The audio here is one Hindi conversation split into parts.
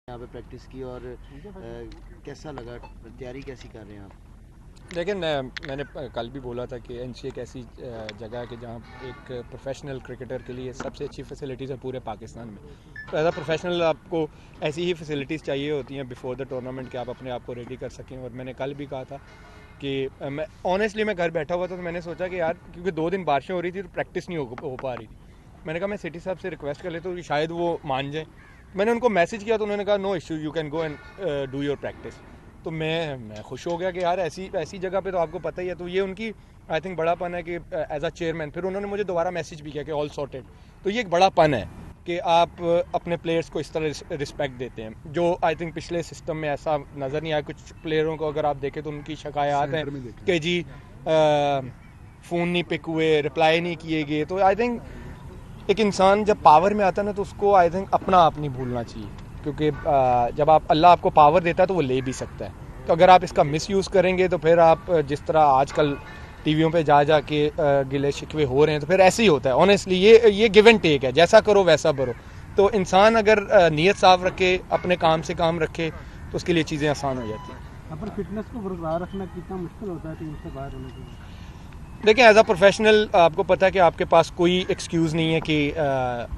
यहाँ पे प्रैक्टिस की और कैसा लगा, तैयारी कैसी कर रहे हैं आप? लेकिन मैंने कल भी बोला था कि एनसीए एक ऐसी जगह है कि जहाँ एक प्रोफेशनल क्रिकेटर के लिए सबसे अच्छी फैसिलिटीज़ है पूरे पाकिस्तान में। तो एज अ प्रोफेशनल आपको ऐसी ही फैसिलिटीज़ चाहिए होती हैं बिफोर द टूर्नामेंट कि आप अपने आप को रेडी कर सकें। और मैंने कल भी कहा था कि मैं ऑनेस्टली मैं घर बैठा हुआ था तो मैंने सोचा कि यार क्योंकि 2 दिन बारिशें हो रही थी तो प्रैक्टिस नहीं हो पा रही थी। मैंने कहा मैं सिटी साहब से रिक्वेस्ट कर लेता हूँ कि शायद वो मान जाए। मैंने उनको मैसेज किया तो उन्होंने कहा no issue, you can go and do your practice. तो मैं खुश हो गया कि यार ऐसी ऐसी जगह पे तो आपको पता ही है। तो ये उनकी आई थिंक बड़ापन है कि एज अ चेयरमैन फिर उन्होंने मुझे दोबारा मैसेज भी किया कि ऑल सॉर्टेड। तो ये एक बड़ापन है कि आप अपने प्लेयर्स को इस तरह रिस्पेक्ट देते हैं, जो आई थिंक पिछले सिस्टम में ऐसा नज़र नहीं आया। कुछ प्लेयरों को अगर आप देखें तो उनकी शिकायत है कि जी फ़ोन नहीं पिक हुए, रिप्लाई नहीं किए गए। तो आई थिंक एक इंसान जब पावर में आता है ना तो उसको आई थिंक अपना आप नहीं भूलना चाहिए, क्योंकि जब आप अल्लाह आपको पावर देता है तो वो ले भी सकता है। तो अगर आप इसका मिसयूज़ करेंगे तो फिर आप जिस तरह आजकल टीवियों पे जा के गिले शिकवे हो रहे हैं तो फिर ऐसे ही होता है। ऑनेस्टली ये गिव एंड टेक है, जैसा करो वैसा भरो। तो इंसान अगर नीयत साफ रखे, अपने काम से काम रखे तो उसके लिए चीज़ें आसान हो जाती हैं। अपन फिटनेस को बरकरार रखना कितना मुश्किल होता है टीम से बाहर होने के लिए? देखिए एज अ प्रोफेशनल आपको पता है कि आपके पास कोई एक्सक्यूज़ नहीं है कि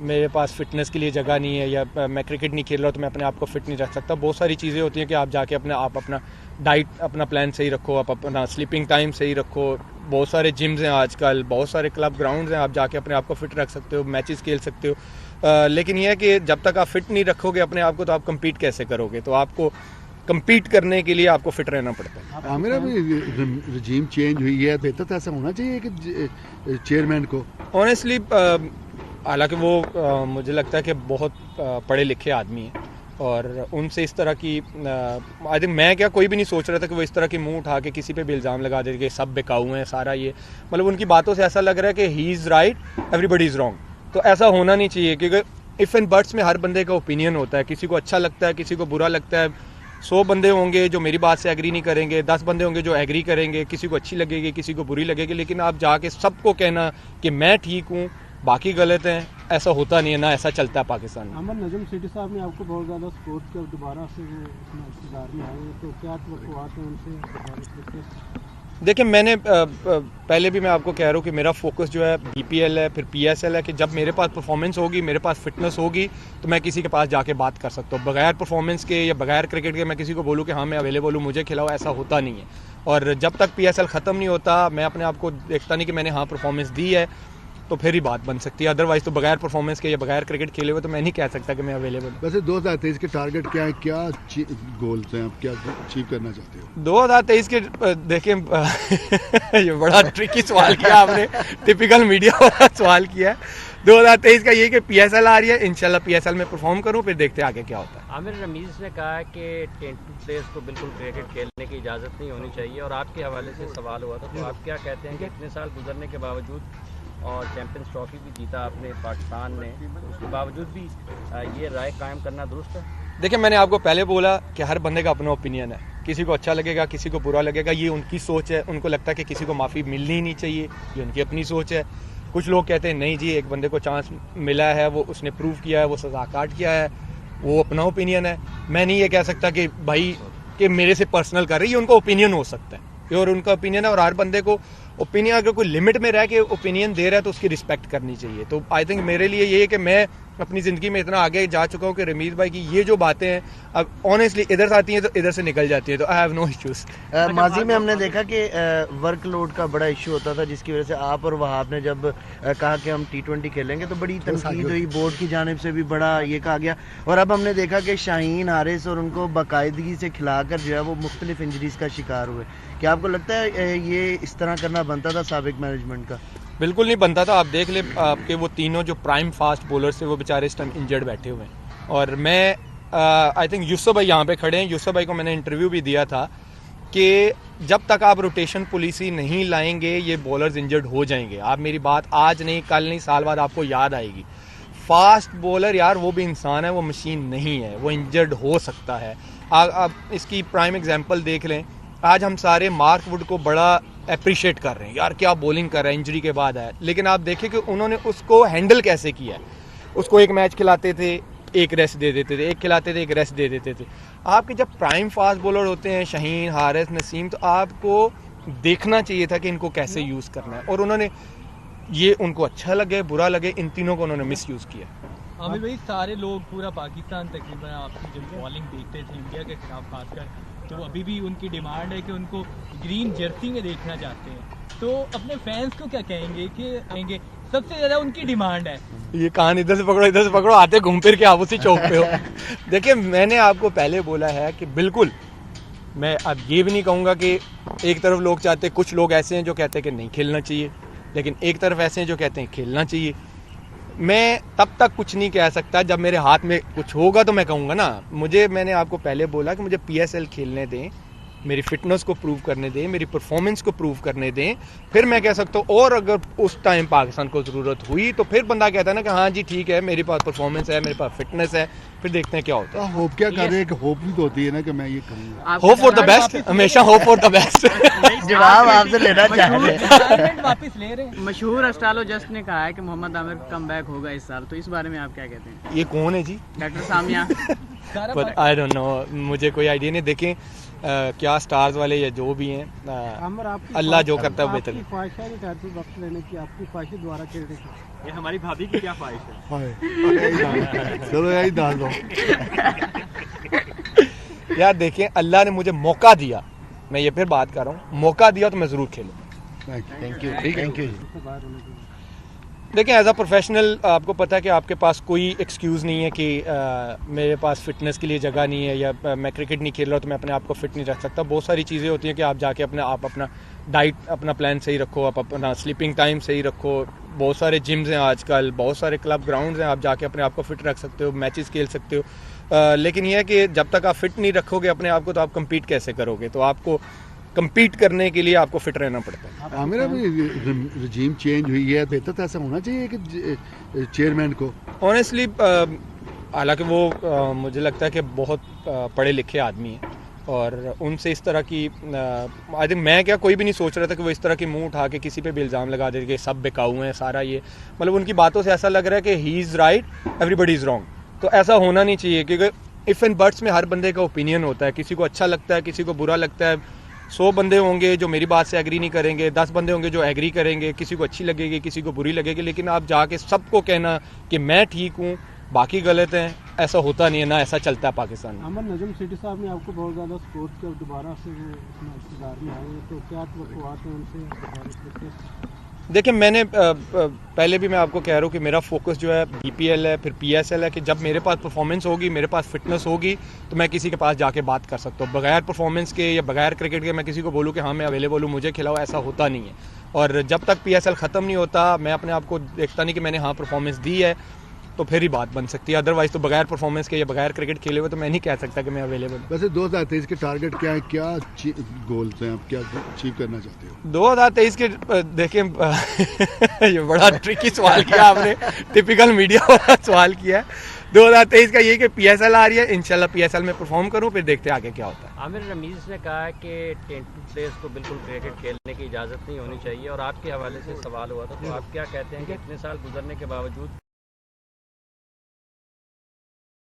मेरे पास फ़िटनेस के लिए जगह नहीं है या मैं क्रिकेट नहीं खेल रहा तो मैं अपने आप को फ़िट नहीं रख सकता। बहुत सारी चीज़ें होती हैं कि आप जाके अपना डाइट अपना प्लान सही रखो, आप अपना स्लीपिंग टाइम सही रखो। बहुत सारे जिम्स हैं आजकल, बहुत सारे क्लब ग्राउंड्स हैं, आप जाके अपने आप को फ़िट रख सकते हो, मैचेस खेल सकते हो। लेकिन यह है कि जब तक आप फ़िट नहीं रखोगे अपने आप को तो आप कम्पीट कैसे करोगे? तो आपको कम्पीट करने के लिए आपको फिट रहना पड़ता है। आमिर, अभी रजीम चेंज हुई है, बेहतर तो ऐसा होना चाहिए कि चेयरमैन को ऑनेस्टली हालांकि वो मुझे लगता है कि बहुत पढ़े लिखे आदमी हैं और उनसे इस तरह की आई थिंक मैं क्या कोई भी नहीं सोच रहा था कि वो इस तरह की मुंह उठा के किसी पे भी इल्ज़ाम लगा दे कि सब बिकाऊ हैं सारा। ये मतलब उनकी बातों से ऐसा लग रहा है कि he is right everybody is wrong. तो ऐसा होना नहीं चाहिए, क्योंकि इफ़ एंड बट्स में हर बंदे का ओपिनियन होता है। किसी को अच्छा लगता है, किसी को बुरा लगता है। 100 बंदे होंगे जो मेरी बात से एग्री नहीं करेंगे, 10 बंदे होंगे जो एग्री करेंगे, किसी को अच्छी लगेगी किसी को बुरी लगेगी। लेकिन आप जाके सबको कहना कि मैं ठीक हूँ बाकी गलत हैं, ऐसा होता नहीं है, ना ऐसा चलता है पाकिस्तान में। अमन नजम सिटी साहब ने आपको बहुत ज़्यादा सपोर्ट किया, दोबारा से वो इंतजार में आए, तो क्या तवक्कुआत हैं उनसे? देखिए मैंने पहले भी मैं आपको कह रहा हूँ कि मेरा फोकस जो है बीपीएल है, फिर पीएसएल है, कि जब मेरे पास परफॉर्मेंस होगी, मेरे पास फिटनेस होगी तो मैं किसी के पास जाके बात कर सकता हूँ। बगैर परफॉर्मेंस के या बगैर क्रिकेट के मैं किसी को बोलूँ कि हाँ मैं अवेलेबल हूँ मुझे खिलाओ, ऐसा होता नहीं है। और जब तक पीएसएल ख़त्म नहीं होता मैं अपने आप को देखता नहीं कि मैंने हाँ परफॉर्मेंस दी है तो फिर ही बात बन सकती है। अदरवाइज़ तो बगैर परफॉर्मेंस के या बगैर क्रिकेट खेले हुए तो मैं नहीं कह सकता कि मैं अवेलेबल हूँ। वैसे 2023 के टारगेट क्या है, क्या गोल्स हैं, आप क्या अचीव करना चाहते हो 2023 के? देखिए ये बड़ा ट्रिकी सवाल किया आपने, टिपिकल मीडिया वाला सवाल किया है। 2023 का ये कि पीएसएल आ रही है, इंशाल्लाह पीएसएल में परफॉर्म करूँ, फिर देखते हैं आगे क्या होता है। आमिर रमीज़ ने कहा है कि टेंटू प्लेयर्स को बिल्कुल क्रिकेट खेलने की इजाज़त नहीं होनी चाहिए, और आपके हवाले से सवाल हुआ था, तो आप क्या कहते हैं कि इतने साल गुजरने के बावजूद और चैम्पियंस ट्रॉफी भी जीता आपने पाकिस्तान ने, तो उसके बावजूद भी ये राय कायम करना दुरुस्त है? देखिए मैंने आपको पहले बोला कि हर बंदे का अपना ओपिनियन है, किसी को अच्छा लगेगा किसी को बुरा लगेगा, ये उनकी सोच है। उनको लगता है कि किसी को माफ़ी मिलनी ही नहीं चाहिए, ये उनकी अपनी सोच है। कुछ लोग कहते हैं नहीं जी, एक बंदे को चांस मिला है, वो उसने प्रूव किया है, वो सज़ा काट किया है, वो अपना ओपिनियन है। मैं नहीं ये कह सकता कि भाई कि मेरे से पर्सनल कर रही है, उनका ओपिनियन हो सकता है, ये और उनका ओपिनियन है। और हर बंदे को ओपिनियन अगर कोई लिमिट में रह के ओपिनियन दे रहा है तो उसकी रिस्पेक्ट करनी चाहिए। तो आई थिंक मेरे लिए ये है कि मैं अपनी ज़िंदगी में इतना आगे जा चुका हूँ कि रमीज़ भाई की ये जो बातें हैं अब ऑनेस्टली इधर से आती हैं तो इधर से निकल जाती हैं, तो आई हैव नो इश्यूज़। माजी में हमने देखा कि वर्कलोड का बड़ा इशू होता था, जिसकी वजह से आप और वहाब ने जब कहा कि हम T20 खेलेंगे तो बड़ी तनकीद हुई, बोर्ड की जानिब से भी बड़ा ये कहा गया। और अब हमने देखा कि शाहीन हारिस और उनको बाकायदगी से खिलाकर जो है वो मुख्तलिफ इंजरीज़ का शिकार हुए। क्या आपको लगता है ये इस तरह करना बनता था साबिक मैनेजमेंट का? बिल्कुल नहीं बनता था। आप देख ले आपके वो तीनों जो प्राइम फास्ट बॉलर्स थे वो बेचारे इस टाइम इंजर्ड बैठे हुए हैं। और मैं आई थिंक यूसुफ भाई यहाँ पे खड़े हैं, यूसुफ भाई को मैंने इंटरव्यू भी दिया था कि जब तक आप रोटेशन पॉलिसी नहीं लाएंगे ये बॉलर्स इंजर्ड हो जाएंगे। आप मेरी बात आज नहीं कल नहीं साल बाद आपको याद आएगी। फास्ट बॉलर यार वो भी इंसान है, वो मशीन नहीं है, वो इंजर्ड हो सकता है। आप इसकी प्राइम एग्जांपल देख लें, आज हम सारे मार्क वुड को बड़ा अप्रिशिएट कर रहे हैं, यार क्या बॉलिंग कर रहा है, इंजरी के बाद आया। लेकिन आप देखें कि उन्होंने उसको हैंडल कैसे किया है। उसको एक मैच खिलाते थे, एक रेस्ट दे देते थे, एक खिलाते थे एक रेस्ट दे देते थे। आपके जब प्राइम फास्ट बॉलर होते हैं शाहीन, हारिस, नसीम, तो आपको देखना चाहिए था कि इनको कैसे यूज़ करना है, और उन्होंने ये उनको अच्छा लगे बुरा लगे इन तीनों को उन्होंने मिस यूज़ किया। आमिर भाई, सारे लोग पूरा पाकिस्तान तकरीबन आपकी जब बॉलिंग देखते थे इंडिया के खिलाफ खासकर, तो अभी भी उनकी डिमांड है कि उनको ग्रीन जर्सी में देखना चाहते हैं, तो अपने फैंस को क्या कहेंगे कि आएंगे? सबसे ज़्यादा उनकी डिमांड है। ये कान इधर से पकड़ो आते घूम फिर के आप उसी चौक पे हो। देखिए, मैंने आपको पहले बोला है कि बिल्कुल मैं अब ये भी नहीं कहूँगा कि एक तरफ लोग चाहते, कुछ लोग ऐसे हैं जो कहते हैं कि नहीं खेलना चाहिए, लेकिन एक तरफ ऐसे हैं जो कहते हैं खेलना चाहिए। मैं तब तक कुछ नहीं कह सकता, जब मेरे हाथ में कुछ होगा तो मैं कहूँगा ना। मैंने आपको पहले बोला कि मुझे PSL खेलने दें, मेरी फिटनेस को प्रूव करने दें, मेरी परफॉर्मेंस को प्रूव करने दें, फिर मैं कह सकता हूँ। और अगर उस टाइम पाकिस्तान को ज़रूरत हुई तो फिर बंदा कहता है ना कि हाँ जी ठीक है, मेरे पास परफॉर्मेंस है, मेरे पास फिटनेस है, फिर देखते हैं क्या होता है। होप क्या कर रहे हैं कि होप भी तो होती है ना कि मैं ये करूँगा। होप फॉर द बेस्ट, हमेशा होप फॉर द बेस्ट। जवाब आपसे लेना चाह रहे हैं। वापस ले रहे हैं। मशहूर एस्ट्रोलॉजिस्ट ने कहा है कि मोहम्मद आमिर का कमबैक होगा इस साल, तो इस बारे में आप क्या कहते हैं? ये कौन है जी? डॉक्टर सामिया। पर आई डोंट नो, मुझे कोई आइडिया नहीं। देखें क्या स्टार्स वाले या जो भी हैं, आमिर, आपकी अल्लाह जो करता है वो बेहतर आपकी है। ख्वाहिश है रिटायरमेंट वक्त लेने की, आपकी ख्वाहिश द्वारा खेलने की? ये हमारी भाभी की क्या ख्वाहिश है? चलो यही डाल दो। यार देखें, अल्लाह ने मुझे मौका दिया, मैं ये फिर बात कर रहा हूँ, मौका दिया तो मैं ज़रूर खेलूँ। Thank you thank you. देखिए, एज अ प्रोफेशनल आपको पता है कि आपके पास कोई एक्सक्यूज़ नहीं है कि मेरे पास फिटनेस के लिए जगह नहीं है, या मैं क्रिकेट नहीं खेल रहा तो मैं अपने आप को फिट नहीं रख सकता। बहुत सारी चीज़ें होती हैं कि आप जाके अपना डाइट, अपना प्लान सही रखो, आप अपना स्लीपिंग टाइम सही रखो। बहुत सारे जिम्स हैं आजकल, बहुत सारे क्लब ग्राउंड्स हैं, आप जाके अपने आप को फिट रख सकते हो, मैचेस खेल सकते हो। लेकिन यह है कि जब तक आप फिट नहीं रखोगे अपने आप को तो आप कम्पीट कैसे करोगे? तो आपको कम्पीट करने के लिए आपको फिट रहना पड़ता है। आमिर, अभी रजीम चेंज हुई है, बेहतर तो ऐसा होना चाहिए कि चेयरमैन को ऑनेस्टली, हालांकि वो मुझे लगता है कि बहुत पढ़े लिखे आदमी हैं, और उनसे इस तरह की आई थिंक, मैं क्या कोई भी नहीं सोच रहा था कि वो इस तरह की मुंह उठा के किसी पे भी इल्ज़ाम लगा दे कि सब बेकाऊ हैं सारा। ये मतलब उनकी बातों से ऐसा लग रहा है कि he is right, everybody is wrong. तो ऐसा होना नहीं चाहिए, क्योंकि इफ़ एंड बट्स में हर बंदे का ओपिनियन होता है, किसी को अच्छा लगता है, किसी को बुरा लगता है। 100 बंदे होंगे जो मेरी बात से एग्री नहीं करेंगे, 10 बंदे होंगे जो एग्री करेंगे, किसी को अच्छी लगेगी, किसी को बुरी लगेगी। लेकिन आप जाके सबको कहना कि मैं ठीक हूँ बाकी गलत हैं, ऐसा होता नहीं है, ना ऐसा चलता है पाकिस्तान में। अमन नजम सेठी साहब ने आपको बहुत ज़्यादा सपोर्ट किया, दोबारा से वो इक़्तिदार में आए, तो क्या तवक्कुआत हैं उनसे? देखिए, मैंने पहले भी मैं आपको कह रहा हूँ कि मेरा फोकस जो है BPL है, फिर PSL है, कि जब मेरे पास परफॉर्मेंस होगी, मेरे पास फिटनेस होगी, तो मैं किसी के पास जाके बात कर सकता हूँ। बगैर परफॉर्मेंस के या बगैर क्रिकेट के मैं किसी को बोलूँ कि हाँ मैं अवेलेबल हूँ, मुझे खिलाओ, ऐसा होता नहीं है। और जब तक PSL ख़त्म नहीं होता, मैं अपने आप को देखता नहीं कि मैंने हाँ परफॉर्मेंस दी है, तो फिर ही बात बन सकती है। अदरवाइज तो बगैर परफॉर्मेंस के या बगैर क्रिकेट खेले हुए तो मैं नहीं कह सकता कि मैं अवेलेबल हूँ। वैसे 2023 के टारगेट क्या है, क्या गोल्स हैं, आप क्या अचीव करना चाहते हो? 2023 के देखिए ये बड़ा ट्रिकी सवाल किया आपने, टिपिकल मीडिया वाला सवाल किया है। 2023 का ये कि PSL आ रही है, इंशाल्लाह PSL में परफॉर्म करूँ, फिर देखते हैं आगे क्या होता है। आमिर, रमीज़ ने कहा है कि टेंट प्लेयर्स को बिल्कुल क्रिकेट खेलने की इजाज़त नहीं होनी चाहिए, और आपके हवाले से सवाल हुआ था, तो आप क्या कहते हैं कि इतने साल गुजरने के बावजूद